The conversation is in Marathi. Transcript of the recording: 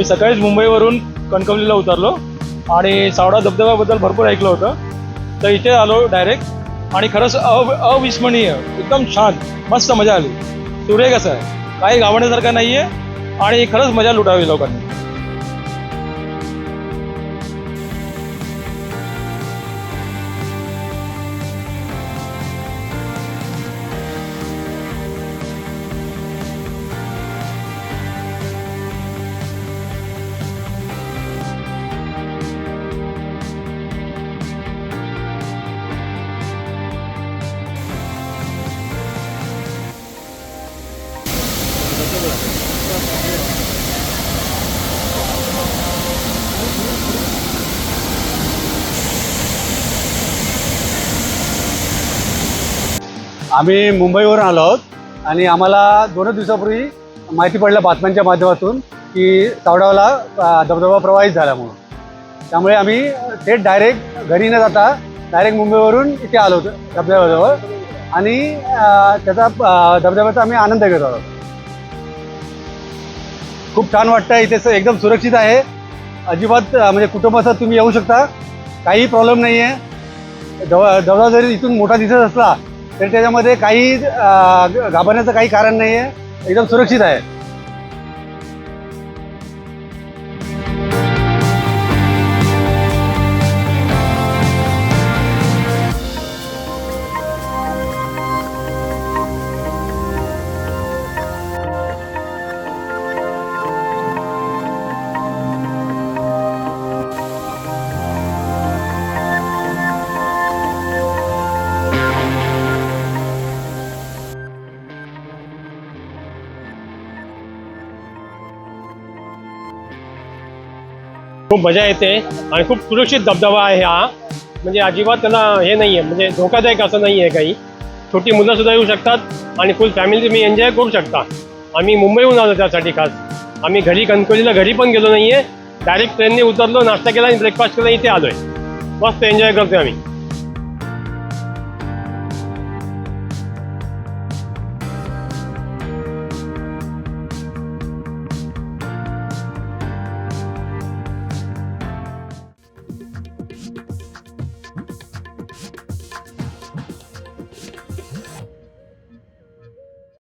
मी सकाळीच मुंबईवरून कणकवलीला उतरलो आणि सावडा धबधब्याबद्दल भरपूर ऐकलं होतं, तर इथे आलो डायरेक्ट आणि खरंच अविस्मरणीय, एकदम छान, मस्त मजा आली. सुरेख असं आहे, काही गावण्यासारखं नाही आहे आणि खरंच मजा लुटावी लोकांनी. आम्ही मुंबईवरून आलो आहोत आणि आम्हाला 2 दिवसापूर्वी माहिती पडलं बातम्यांच्या माध्यमातून की सावडावला धबधबा प्रवाहित झाला म्हणून. त्यामुळे आम्ही थेट डायरेक्ट घरी न जाता डायरेक्ट मुंबईवरून इथे आलो होतो धबधब्याजवळ आणि त्याचा धबधब्याचा आम्ही आनंद घेत आहोत. खूप छान वाटतं. इथे एकदम सुरक्षित आहे, अजिबात म्हणजे कुटुंबासह तुम्ही येऊ शकता, काही प्रॉब्लेम नाही आहे. धबधबा जरी इथून मोठा दिसत असला तर त्याच्यामध्ये काही घाबरण्याचं काही कारण नाही आहे, एकदम सुरक्षित आहे. खूप मजा येते आणि खूप सुरक्षित धबधबा आहे हा. म्हणजे अजिबात त्याला हे नाही आहे, म्हणजे धोकादायक असं नाही आहे काही. छोटी मुलंसुद्धा येऊ शकतात आणि फुल फॅमिली तुम्ही एन्जॉय करू शकता. आम्ही मुंबईहून आलो त्यासाठी खास. आम्ही घरी कणकवलीला घरी पण गेलो नाही आहे, डायरेक्ट ट्रेनने उतरलो, नाश्ता केला आणि ब्रेकफास्ट केला, इथे आलो आहे. मस्त एन्जॉय करतो आम्ही.